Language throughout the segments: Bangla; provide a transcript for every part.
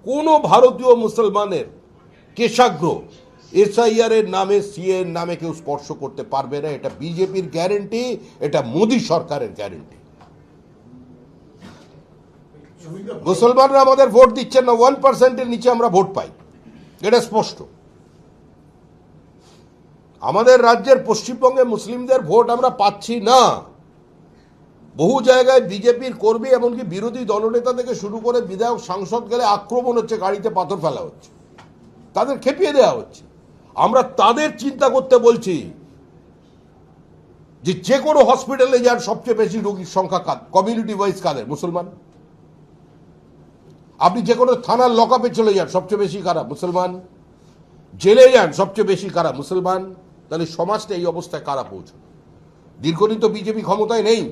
কোনো ভারতীয় মুসলমানের কেশাগ্র এসআইআর এর নামে সিএ এর নামে কেউ স্পর্শ করতে পারবে না। এটা বিজেপির গ্যারেন্টি, এটা মোদী সরকারের গ্যারেন্টি। মুসলমানরা আমাদের ভোট দিচ্ছেন না, 1%-এর নিচে আমরা ভোট পাই, এটা স্পষ্ট। আমাদের রাজ্যের পশ্চিমবঙ্গে মুসলিমদের ভোট আমরা পাচ্ছি না। বহু জায়গায় বিজেপির কর্মী এমনকি বিরোধী দলনেতা থেকে শুরু করে বিধায়ক সাংসদ গেলে আক্রমণ হচ্ছে, গাড়িতে পাথর ফেলা হচ্ছে, তাদের খেপিয়ে দেওয়া হচ্ছে। আমরা তাদের চিন্তা করতে বলছি যে কোনো হসপিটালে যান সবচেয়ে বেশি রোগীর সংখ্যা কমিউনিটি ওয়াইজ কাদের? মুসলমান। আপনি যে কোনো থানার লকআপে চলে যান সবচেয়ে বেশি কারা? মুসলমান। জেলে যান সবচেয়ে বেশি কারা? মুসলমান। তাহলে সমাজটা এই অবস্থায় কারা পৌঁছবে? দীর্ঘদিন তো বিজেপি ক্ষমতায় নেই।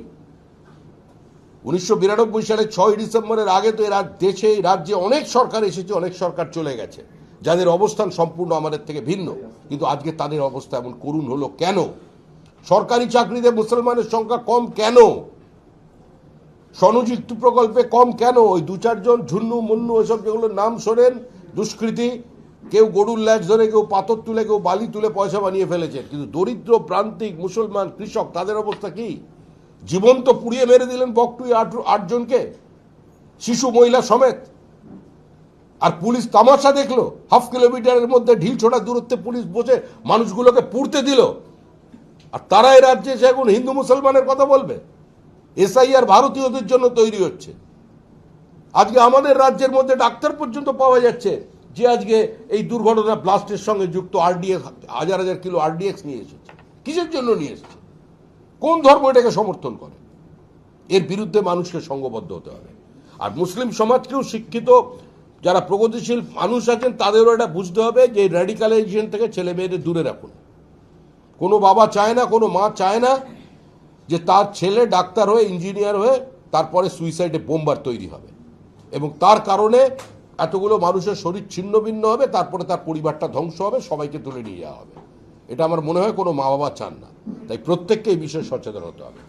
1992 সালের 6ই ডিসেম্বরের আগে তো দেশে রাজ্যে অনেক সরকার এসেছে, অনেক সরকার চলে গেছে, যাদের অবস্থান সম্পূর্ণ আমাদের থেকে ভিন্ন। কিন্তু আজকে তাদের অবস্থা এমন করুণ হলো কেন? সরকারি চাকরিতে মুসলমানের সংখ্যা কম কেন? স্বনিযুক্তি প্রকল্পে কম কেন? ওই 2-4 জন ঝুন্নু মুন্নু এসব যেগুলোর নাম শোনেন, দুষ্কৃতী, কেউ গরুর ল্যাজ ধরে, কেউ পাথর তুলে, কেউ বালি তুলে পয়সা বানিয়ে ফেলেছে। কিন্তু দরিদ্র প্রান্তিক মুসলমান কৃষক, তাদের অবস্থা কি? জীবন্ত পুড়িয়ে মেরে দিলেন বকটুই 8 জনকে, শিশু মহিলা সমেত। আর পুলিশ তামাশা দেখলো, হাফ কিলোমিটারের মধ্যে ঢিল ছোড়া দূরত্বে পুলিশ বসে মানুষগুলোকে পুড়তে দিল। আর তারা এই রাজ্যে এসে এখন হিন্দু মুসলমানের কথা বলবে? এসআইআর ভারতীয়দের জন্য তৈরি হচ্ছে। আজকে আমাদের রাজ্যের মধ্যে ডাক্তার পর্যন্ত পাওয়া যাচ্ছে যে আজকে এই দুর্ঘটনা ব্লাস্টের সঙ্গে যুক্ত, আরডিএক্স, হাজার হাজার কিলো আরডিএক্স নিয়ে এসেছে। কিসের জন্য নিয়ে এসেছে? কোন ধর্ম এটাকে সমর্থন করে? এর বিরুদ্ধে মানুষকে সংঘবদ্ধ হতে হবে। আর মুসলিম সমাজকেও শিক্ষিত যারা প্রগতিশীল মানুষ আছেন তাদেরও এটা বুঝতে হবে যে র্যাডিকালাইজেশন থেকে ছেলে মেয়েদের দূরে রাখুন। কোনো বাবা চায় না, কোনো মা চায় না যে তার ছেলে ডাক্তার হয়ে, ইঞ্জিনিয়ার হয়ে তারপরে সুইসাইডে বোমবার তৈরি হবে এবং তার কারণে এতগুলো মানুষের শরীর ছিন্ন ভিন্ন হবে, তারপরে তার পরিবারটা ধ্বংস হবে, সবাইকে তুলে নিয়ে যাওয়া হবে। এটা আমার মনে হয় কোনো মা বাবা চান না। তাই প্রত্যেককে এই বিষয়ে সচেতন হতে হবে।